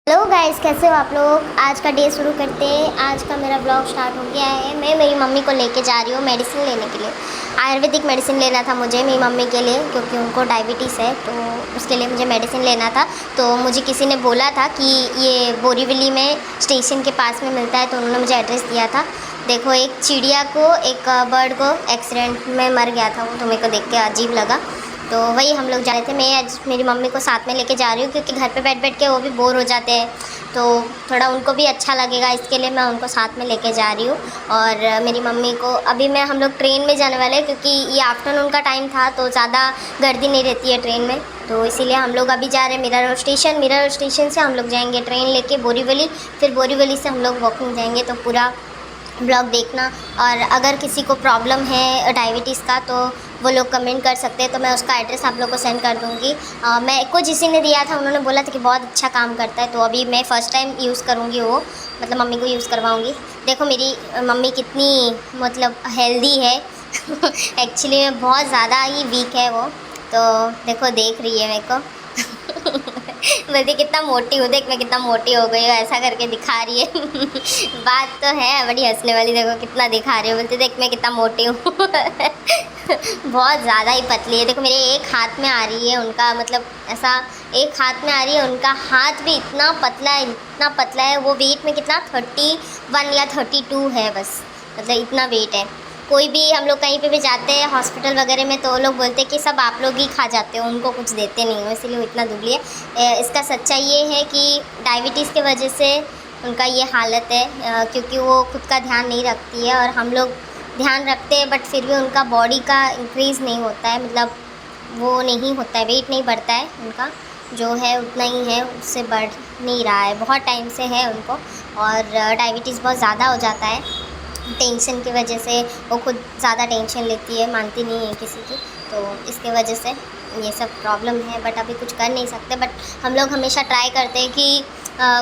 Hello guys, कैसे हो आप लोग। आज का डे शुरू करते हैं। आज का मेरा ब्लॉग स्टार्ट हो गया है। मैं मेरी मम्मी को लेके जा रही हूँ मेडिसिन लेने के लिए। आयुर्वेदिक मेडिसिन लेना था मुझे मेरी मम्मी के लिए, क्योंकि उनको डायबिटीज़ है, तो उसके लिए मुझे मेडिसिन लेना था। तो मुझे किसी ने बोला था कि ये बोरीवली में स्टेशन के पास में मिलता है, तो उन्होंने मुझे एड्रेस दिया था। देखो, एक चिड़िया को, एक बर्ड को एक्सीडेंट में मर गया था वो, तो मेरे को देख के अजीब लगा। तो वही हम लोग जा रहे थे। मैं आज मेरी मम्मी को साथ में लेके जा रही हूँ, क्योंकि घर पे बैठ बैठ के वो भी बोर हो जाते हैं, तो थोड़ा उनको भी अच्छा लगेगा, इसके लिए मैं उनको साथ में लेके जा रही हूँ। और मेरी मम्मी को अभी हम लोग ट्रेन में जाने वाले हैं, क्योंकि ये आफ्टरनून का टाइम था, तो ज़्यादा गर्दी नहीं रहती है ट्रेन में, तो इसीलिए हम लोग अभी जा रहे हैं मीरा रोड स्टेशन से हम लोग जाएंगे ट्रेन लेके बोरीवली। फिर बोरीवली से हम लोग वॉकिंग जाएंगे। तो पूरा ब्लॉग देखना। और अगर किसी को प्रॉब्लम है डायबिटीज़ का, तो वो लोग कमेंट कर सकते हैं, तो मैं उसका एड्रेस आप लोग को सेंड कर दूँगी। मैं को जिसी ने दिया था, उन्होंने बोला था कि बहुत अच्छा काम करता है, तो अभी मैं फ़र्स्ट टाइम यूज़ करूँगी वो, मतलब मम्मी को यूज़ करवाऊँगी। देखो मेरी मम्मी कितनी मतलब हेल्दी है एक्चुअली में बहुत ज़्यादा ही वीक है वो, तो देखो देख रही है मेरे को बोलती कितना मोटी हूँ, देख मैं कितना मोटी हो गई हूँ, ऐसा करके दिखा रही है बात तो है बड़ी हंसने वाली। देखो कितना दिखा रही हूँ, बोलती देख मैं कितना मोटी हूँ बहुत ज़्यादा ही पतली है। देखो मेरे एक हाथ में आ रही है उनका, मतलब ऐसा एक हाथ में आ रही है, उनका हाथ भी इतना पतला है, इतना पतला है। वो वेट में कितना 31 या 32 है बस, मतलब इतना वेट है। कोई भी हम लोग कहीं पे भी जाते हैं हॉस्पिटल वगैरह में, तो वो लोग बोलते हैं कि सब आप लोग ही खा जाते हो, उनको कुछ देते नहीं हो, इसीलिए वो इतना दुबली है। इसका सच्चाई ये है कि डायबिटीज़ की वजह से उनका ये हालत है, क्योंकि वो खुद का ध्यान नहीं रखती है, और हम लोग ध्यान रखते हैं, बट फिर भी उनका बॉडी का इंक्रीज़ नहीं होता है, मतलब वो नहीं होता है, वेट नहीं बढ़ता है उनका, जो है उतना ही है, उससे बढ़ नहीं रहा है, बहुत टाइम से है उनको। और डायबिटीज़ बहुत ज़्यादा हो जाता है टेंशन की वजह से। वो खुद ज़्यादा टेंशन लेती है, मानती नहीं है किसी की, तो इसके वजह से ये सब प्रॉब्लम है। बट अभी कुछ कर नहीं सकते। बट हम लोग हमेशा ट्राई करते हैं कि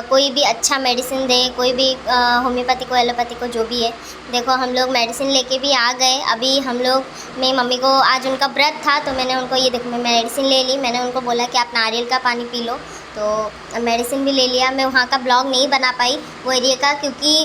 कोई भी अच्छा मेडिसिन दे, कोई भी होम्योपैथी को, एलोपैथी को, जो भी है। देखो हम लोग मेडिसिन लेके भी आ गए। अभी हम लोग, मेरी मम्मी को आज उनका व्रत था, तो मैंने उनको ये देखो मैं मेडिसिन ले ली। मैंने उनको बोला कि आप नारियल का पानी पी लो, तो मेडिसिन भी ले लिया। मैं वहाँ का ब्लॉग नहीं बना पाई वो एरिया का, क्योंकि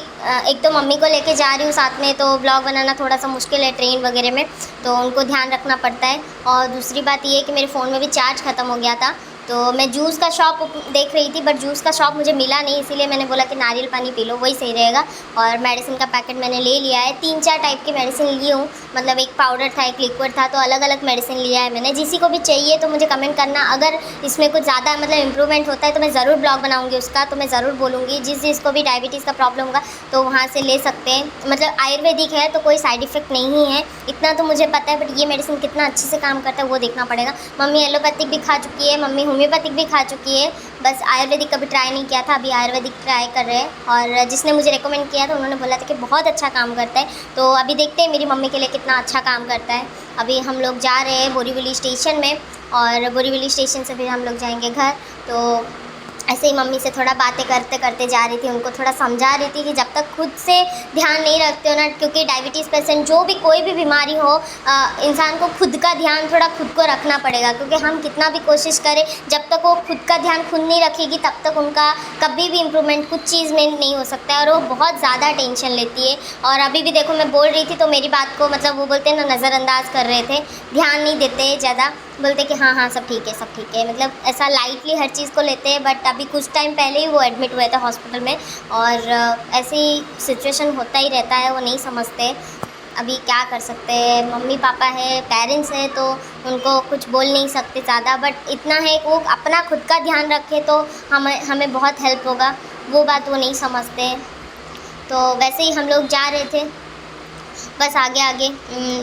एक तो मम्मी को लेके जा रही हूँ साथ में, तो ब्लॉग बनाना थोड़ा सा मुश्किल है ट्रेन वगैरह में, तो उनको ध्यान रखना पड़ता है। और दूसरी बात ये है कि मेरे फ़ोन में भी चार्ज ख़त्म हो गया था, तो मैं जूस का शॉप देख रही थी, बट जूस का शॉप मुझे मिला नहीं, इसीलिए मैंने बोला कि नारियल पानी पी लो, वही सही रहेगा। और मेडिसिन का पैकेट मैंने ले लिया है, 3-4 टाइप की मेडिसिन ली हूँ, मतलब एक पाउडर था, एक लिक्विड था, तो अलग अलग मेडिसिन लिया है मैंने। जिसी को भी चाहिए तो मुझे कमेंट करना, अगर इसमें कुछ ज़्यादा मतलब इम्प्रूवमेंट होता है तो मैं ज़रूर ब्लॉग बनाऊँगी उसका, तो मैं ज़रूर बोलूँगी। जिसको भी डायबिटीज़ का प्रॉब्लम होगा तो वहाँ से ले सकते हैं, मतलब आयुर्वेदिक है तो कोई साइड इफ़ेक्ट नहीं है, इतना तो मुझे पता है। बट ये मेडिसिन कितना अच्छे से काम करता है वो देखना पड़ेगा। मम्मी एलोपैथिक भी खा चुकी है, मम्मी होम्योपैथिक भी खा चुकी है, बस आयुर्वेदिक कभी ट्राई नहीं किया था, अभी आयुर्वेदिक ट्राई कर रहे हैं। और जिसने मुझे रेकमेंड किया था उन्होंने बोला था कि बहुत अच्छा काम करता है, तो अभी देखते हैं मेरी मम्मी के लिए कितना अच्छा काम करता है। अभी हम लोग जा रहे हैं बोरीवली स्टेशन में, और बोरीवली स्टेशन से फिर हम लोग जाएंगे घर। तो ऐसे ही मम्मी से थोड़ा बातें करते करते जा रही थी, उनको थोड़ा समझा रही थी कि जब तक खुद से ध्यान नहीं रखते हो ना, क्योंकि डायबिटीज़ पेशेंट जो भी कोई भी बीमारी हो, इंसान को खुद का ध्यान थोड़ा खुद को रखना पड़ेगा, क्योंकि हम कितना भी कोशिश करें, जब तक वो खुद का ध्यान खुद नहीं रखेगी तब तक उनका कभी भी इम्प्रूवमेंट कुछ चीज़ में नहीं हो सकता है। और वो बहुत ज़्यादा टेंशन लेती है। और अभी भी देखो मैं बोल रही थी तो मेरी बात को मतलब वो बोलते हैं ना, नज़रअंदाज कर रहे थे, ध्यान नहीं देते ज़्यादा, बोलते कि हाँ हाँ सब ठीक है, सब ठीक है, मतलब ऐसा लाइटली हर चीज़ को लेते हैं। बट अभी कुछ टाइम पहले ही वो एडमिट हुए थे हॉस्पिटल में, और ऐसे ही सिचुएशन होता ही रहता है, वो नहीं समझते। अभी क्या कर सकते हैं, मम्मी पापा है, पेरेंट्स है, तो उनको कुछ बोल नहीं सकते ज़्यादा। बट इतना है कि वो अपना खुद का ध्यान रखे तो हमें बहुत हेल्प होगा, वो बात वो नहीं समझते। तो वैसे ही हम लोग जा रहे थे बस आगे आगे।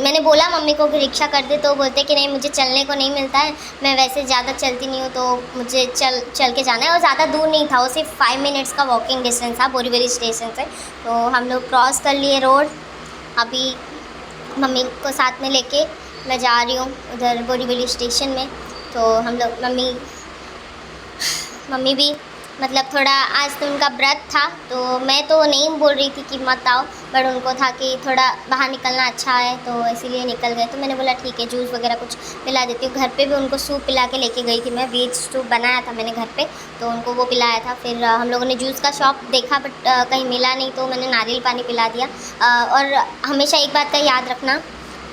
मैंने बोला मम्मी को कि रिक्शा कर दे, तो बोलते कि नहीं मुझे चलने को नहीं मिलता है, मैं वैसे ज़्यादा चलती नहीं हूँ, तो मुझे चल के जाना है। और ज़्यादा दूर नहीं था, वो सिर्फ 5 मिनट्स का वॉकिंग डिस्टेंस था बोरीवली स्टेशन से। तो हम लोग क्रॉस कर लिए रोड। अभी मम्मी को साथ में लेके मैं जा रही हूँ उधर बोरीवली स्टेशन में। तो हम लोग मम्मी भी मतलब थोड़ा आज तो उनका व्रत था, तो मैं तो नहीं बोल रही थी कि मत आओ, बट उनको था कि थोड़ा बाहर निकलना अच्छा है, तो इसीलिए निकल गए। तो मैंने बोला ठीक है, जूस वगैरह कुछ पिला देती हूँ। घर पे भी उनको सूप पिला के लेके गई थी मैं, वेज सूप बनाया था मैंने घर पे, तो उनको वो पिलाया था। फिर हम लोगों ने जूस का शॉप देखा, बट कहीं मिला नहीं, तो मैंने नारियल पानी पिला दिया। और हमेशा एक बात का याद रखना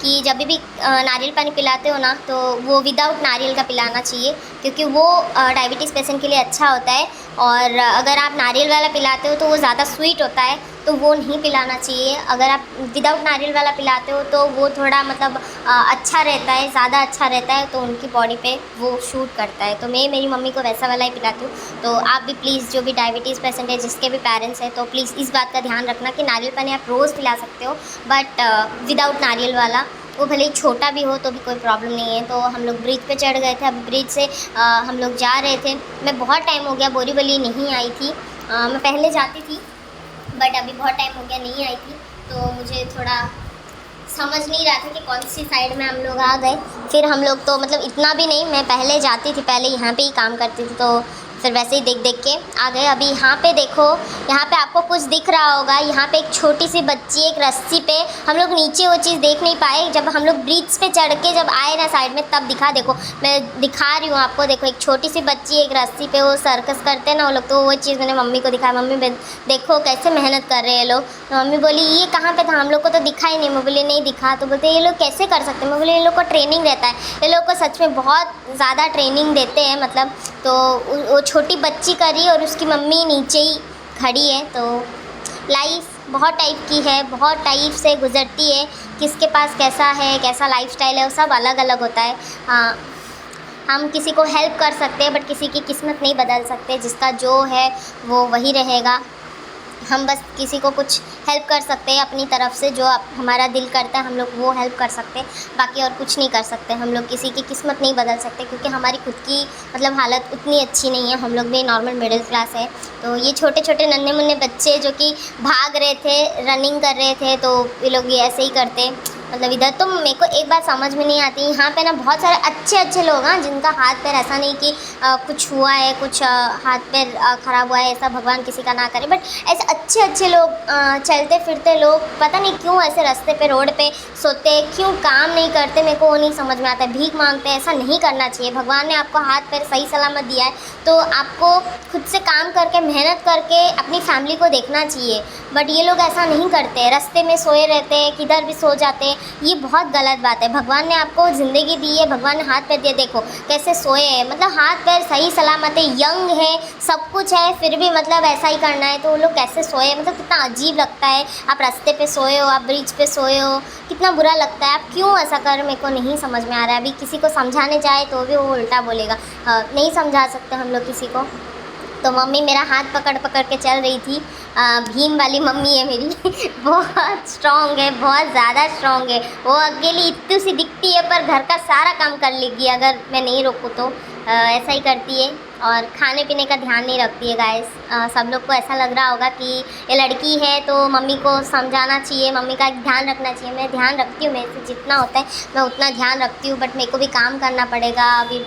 कि जब भी नारियल पानी पिलाते हो ना, तो वो विदाउट नारियल का पिलाना चाहिए, क्योंकि वो डायबिटीज़ पेशेंट के लिए अच्छा होता है। और अगर आप नारियल वाला पिलाते हो तो वो ज़्यादा स्वीट होता है, तो वो नहीं पिलाना चाहिए। अगर आप विदाउट नारियल वाला पिलाते हो तो वो थोड़ा मतलब अच्छा रहता है, ज़्यादा अच्छा रहता है, तो उनकी बॉडी पे वो शूट करता है। तो मैं मेरी मम्मी को वैसा वाला ही पिलाती हूँ। तो आप भी प्लीज़, जो भी डायबिटीज़ पेशेंट है, जिसके भी पेरेंट्स हैं, तो प्लीज़ इस बात का ध्यान रखना कि नारियल पानी आप रोज़ पिला सकते हो, बट विदाउट नारियल वाला। वो भले ही छोटा भी हो तो भी कोई प्रॉब्लम नहीं है। तो हम लोग ब्रिज पे चढ़ गए थे। अब ब्रिज से हम लोग जा रहे थे। मैं बहुत टाइम हो गया बोरीवली नहीं आई थी। मैं पहले जाती थी, बट अभी बहुत टाइम हो गया नहीं आई थी, तो मुझे थोड़ा समझ नहीं रहा था कि कौन सी साइड में हम लोग आ गए। फिर हम लोग तो मतलब इतना भी नहीं, मैं पहले जाती थी, पहले यहाँ पे ही काम करती थी, तो फिर वैसे ही देख देख के आ गए। अभी यहाँ पे देखो, यहाँ पे आपको कुछ दिख रहा होगा, यहाँ पे एक छोटी सी बच्ची एक रस्सी पे, हम लोग नीचे वो चीज़ देख नहीं पाए। जब हम लोग ब्रिज पे चढ़ के जब आए ना साइड में, तब दिखा। देखो मैं दिखा रही हूँ आपको, देखो एक छोटी सी बच्ची एक रस्सी पे, वो सर्कस करते हैं ना वो लोग, तो वो चीज़ मैंने मम्मी को दिखाया। मम्मी देखो कैसे मेहनत कर रहे हैं लोग। तो मम्मी बोली ये कहाँ पे था, हम लोग को तो दिखा ही नहीं। मैं बोली नहीं दिखा। तो बोलते ये लोग कैसे कर सकते हैं। मैं बोली ये लोग को ट्रेनिंग रहता है, ये लोग को सच में बहुत ज़्यादा ट्रेनिंग देते हैं मतलब। तो वो छोटी बच्ची करी और उसकी मम्मी नीचे ही खड़ी है। तो लाइफ बहुत टाइप की है, बहुत टाइप से गुजरती है। किसके पास कैसा है, कैसा लाइफस्टाइल है, वो सब अलग अलग होता है। हाँ, हम किसी को हेल्प कर सकते हैं, बट किसी की किस्मत नहीं बदल सकते। जिसका जो है वो वही रहेगा। हम बस किसी को कुछ हेल्प कर सकते हैं अपनी तरफ से, जो हमारा दिल करता है हम लोग वो हेल्प कर सकते हैं, बाकी और कुछ नहीं कर सकते। हम लोग किसी की किस्मत नहीं बदल सकते, क्योंकि हमारी खुद की मतलब हालत उतनी अच्छी नहीं है। हम लोग भी नॉर्मल मिडिल क्लास है। तो ये छोटे छोटे नन्हे मुन्ने बच्चे जो कि भाग रहे थे, रनिंग कर रहे थे, तो ये लोग ये ऐसे ही करते मतलब इधर। तो मेरे को एक बात समझ में नहीं आती, यहाँ पे ना बहुत सारे अच्छे अच्छे लोग हैं जिनका हाथ पैर, ऐसा नहीं कि कुछ हुआ है, कुछ हाथ पैर ख़राब हुआ है, ऐसा भगवान किसी का ना करे, बट ऐसे अच्छे अच्छे लोग, चलते फिरते लोग, पता नहीं क्यों ऐसे रास्ते पे रोड पे सोते, क्यों काम नहीं करते, मेरे को वो नहीं समझ में आता है। भीख मांगते हैं, ऐसा नहीं करना चाहिए। भगवान ने आपको हाथ पैर सही सलामत दिया है, तो आपको खुद से काम करके, मेहनत करके अपनी फैमिली को देखना चाहिए। बट ये लोग ऐसा नहीं करते, रास्ते में सोए रहते हैं, किधर भी सो जाते हैं। ये बहुत गलत बात है। भगवान ने आपको ज़िंदगी दी है, भगवान ने हाथ पैर दिए, देखो कैसे सोए हैं, मतलब हाथ पैर सही सलामत है, यंग है, सब कुछ है, फिर भी मतलब ऐसा ही करना है। तो वो लोग कैसे सोए, मतलब कितना अजीब लगता है। आप रास्ते पे सोए हो, आप ब्रिज पे सोए हो, कितना बुरा लगता है। आप क्यों ऐसा कर, मेरे को नहीं समझ में आ रहा है। अभी किसी को समझाने जाए तो भी वो उल्टा बोलेगा। नहीं समझा सकते हम लोग किसी को। तो मम्मी मेरा हाथ पकड़ पकड़ के चल रही थी। भीम वाली मम्मी है मेरी बहुत स्ट्रॉन्ग है, बहुत ज़्यादा स्ट्रॉन्ग है। वो अकेली इतनी सी दिखती है, पर घर का सारा काम कर लेगी अगर मैं नहीं रोकूँ तो। ऐसा ही करती है, और खाने पीने का ध्यान नहीं रखती है गाइस। सब लोग को ऐसा लग रहा होगा कि ये लड़की है तो मम्मी को समझाना चाहिए, मम्मी का ध्यान रखना चाहिए। मैं ध्यान रखती हूँ, मेरे से जितना होता है मैं उतना ध्यान रखती हूँ, बट मेरे को भी काम करना पड़ेगा। अभी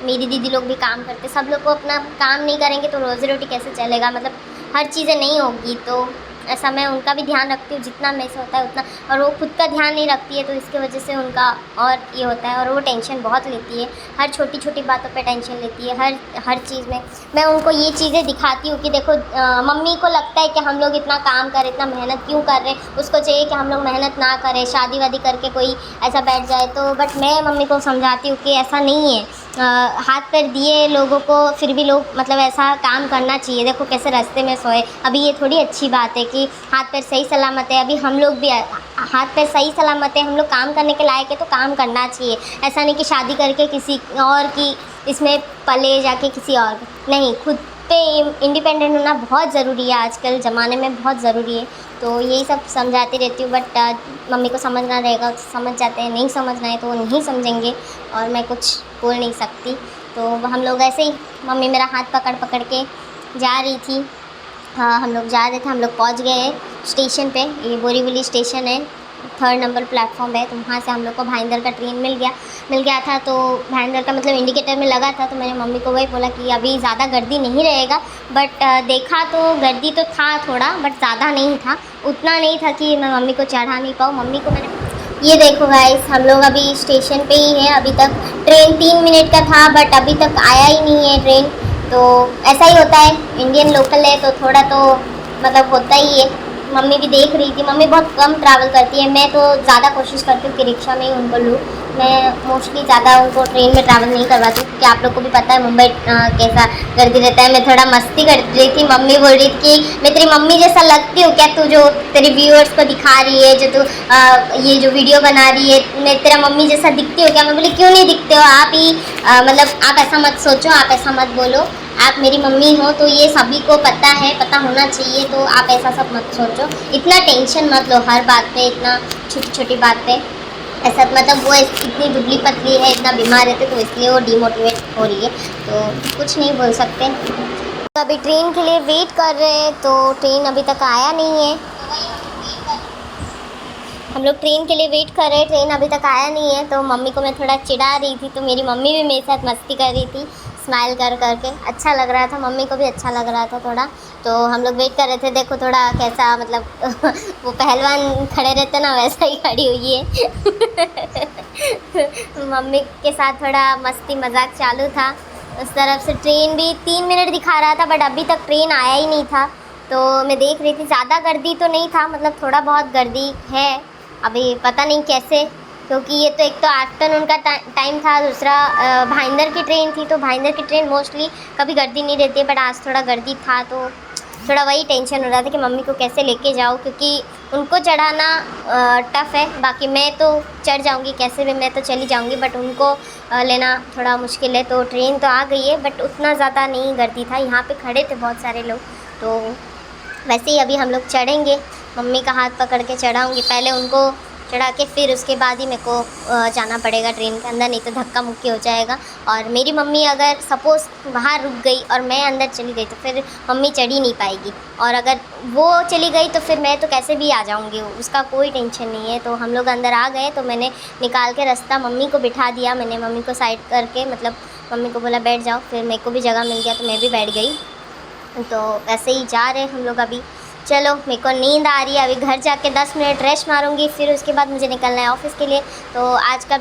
मेरी दीदी लोग भी काम करते, सब लोग को अपना काम नहीं करेंगे तो रोज़ी रोटी कैसे चलेगा, मतलब हर चीज़ें नहीं होगी। तो ऐसा मैं उनका भी ध्यान रखती हूँ जितना मेरे से होता है उतना, और वो खुद का ध्यान नहीं रखती है, तो इसकी वजह से उनका और ये होता है। और वो टेंशन बहुत लेती है, हर छोटी छोटी बातों पे टेंशन लेती है, हर चीज़ में। मैं उनको ये चीज़ें दिखाती हूँ कि देखो, मम्मी को लगता है कि हम लोग इतना काम करें, इतना मेहनत क्यों कर रहे हैं, उसको चाहिए कि हम लोग मेहनत ना करें, शादी वादी करके कोई ऐसा बैठ जाए। तो बट मैं मम्मी को समझाती हूँ कि ऐसा नहीं है। हाथ पैर दिए लोगों को, फिर भी लोग मतलब ऐसा काम करना चाहिए। देखो कैसे रास्ते में सोए, अभी ये थोड़ी अच्छी बात है कि हाथ पैर सही सलामत है। अभी हम लोग भी हाथ पैर सही सलामत है, हम लोग काम करने के लायक है, तो काम करना चाहिए। ऐसा नहीं कि शादी करके किसी और की इसमें पले जाके किसी और, नहीं, खुद पे इंडिपेंडेंट होना बहुत ज़रूरी है, आजकल ज़माने में बहुत ज़रूरी है। तो यही सब समझाती रहती हूँ, बट मम्मी को समझना रहेगा तो समझ जाते हैं, नहीं समझना है तो वो नहीं समझेंगे, और मैं कुछ बोल नहीं सकती। तो हम लोग ऐसे ही, मम्मी मेरा हाथ पकड़ पकड़ के जा रही थी। हाँ, हम लोग जा रहे थे, हम लोग पहुँच गए स्टेशन पे। ये बोरीवली स्टेशन है, 3rd नंबर प्लेटफॉर्म है, तो वहाँ से हम लोग को भाईंदर का ट्रेन मिल गया था। तो भाईंदर का मतलब इंडिकेटर में लगा था, तो मैंने मम्मी को वही बोला कि अभी ज़्यादा गर्दी नहीं रहेगा। बट देखा तो गर्दी तो था थोड़ा, बट ज़्यादा नहीं था, उतना नहीं था कि मैं मम्मी को चढ़ा नहीं पाऊँ। मम्मी को मैंने ये देखो गाइस, हम लोग अभी स्टेशन पे ही हैं। अभी तक ट्रेन 3 मिनट का था, बट अभी तक आया ही नहीं है ट्रेन। तो ऐसा ही होता है, इंडियन लोकल है तो थोड़ा तो मतलब होता ही है। मम्मी भी देख रही थी, मम्मी बहुत कम ट्रैवल करती है, मैं तो ज़्यादा कोशिश करती हूँ कि रिक्शा में ही उनको लूँ। मैं मोस्टली ज़्यादा उनको ट्रेन में ट्रैवल नहीं करवाती, क्योंकि आप लोग को भी पता है मुंबई कैसा गर्दी रहता है। मैं थोड़ा मस्ती कर रही थी, मम्मी बोल रही थी कि मैं तेरी मम्मी जैसा लगती हूँ क्या, तू जो तेरी व्यूअर्स को दिखा रही है, जो तू ये जो वीडियो बना रही है, मैं तेरा मम्मी जैसा दिखती हूँ क्या। मैं बोली क्यों नहीं दिखते हो आप ही, मतलब आप ऐसा मत सोचो, आप ऐसा मत बोलो, आप मेरी मम्मी हो तो ये सभी को पता है, पता होना चाहिए, तो आप ऐसा सब मत सोचो, इतना टेंशन मत लो हर बात पे, इतना छोटी छोटी बात पे। ऐसा मतलब वो इतनी दुबली पतली है, इतना बीमार रहते, तो इसलिए वो डीमोटिवेट हो रही है, तो कुछ नहीं बोल सकते। तो अभी ट्रेन के लिए वेट कर रहे हैं, तो ट्रेन अभी तक आया नहीं है। हम लोग ट्रेन के लिए वेट कर रहे हैं, ट्रेन अभी तक आया नहीं है। तो मम्मी को मैं थोड़ा चिढ़ा रही थी, तो मेरी मम्मी भी मेरे साथ मस्ती कर रही थी, स्माइल कर करके। अच्छा लग रहा था, मम्मी को भी अच्छा लग रहा था थोड़ा। तो हम लोग वेट कर रहे थे, देखो थोड़ा कैसा मतलब वो पहलवान खड़े रहते ना, वैसा ही खड़ी हुई है। मम्मी के साथ थोड़ा मस्ती मजाक चालू था। उस तरफ से ट्रेन भी 3 मिनट दिखा रहा था, बट अभी तक ट्रेन आया ही नहीं था। तो मैं देख रही थी, ज़्यादा गर्दी तो नहीं था, मतलब थोड़ा बहुत गर्दी है। अभी पता नहीं कैसे, क्योंकि ये तो एक तो आफ्टरनून का टाइम था, दूसरा भाईंदर की ट्रेन थी। तो भाईंदर की ट्रेन मोस्टली कभी गर्दी नहीं रहती है, बट आज थोड़ा गर्दी था, तो थोड़ा वही टेंशन हो रहा था कि मम्मी को कैसे लेके जाऊँ, क्योंकि उनको चढ़ाना टफ़ है। बाकी मैं तो चढ़ जाऊँगी कैसे भी, मैं तो चली जाऊँगी, बट उनको लेना थोड़ा मुश्किल है। तो ट्रेन तो आ गई है, बट उतना ज़्यादा नहीं गर्दी था, यहाँ पे खड़े थे बहुत सारे लोग। तो वैसे ही अभी हम लोग चढ़ेंगे, मम्मी का हाथ पकड़ के चढ़ाऊँगी, पहले उनको चढ़ा के फिर उसके बाद ही मेरे को जाना पड़ेगा ट्रेन के अंदर, नहीं तो धक्का मुक्की हो जाएगा। और मेरी मम्मी अगर सपोज़ बाहर रुक गई और मैं अंदर चली गई, तो फिर मम्मी चढ़ ही नहीं पाएगी, और अगर वो चली गई तो फिर मैं तो कैसे भी आ जाऊँगी, उसका कोई टेंशन नहीं है। तो हम लोग अंदर आ गए, तो मैंने निकाल के रास्ता मम्मी को बिठा दिया, मैंने मम्मी को साइड करके मतलब मम्मी को बोला बैठ जाओ, फिर मेरे को भी जगह मिल गया तो मैं भी बैठ गई। तो ऐसे ही जा रहे हम लोग अभी। चलो, मेरे को नींद आ रही है, अभी घर जाके 10 मिनट रेस्ट मारूंगी, फिर उसके बाद मुझे निकलना है ऑफ़िस के लिए। तो आज का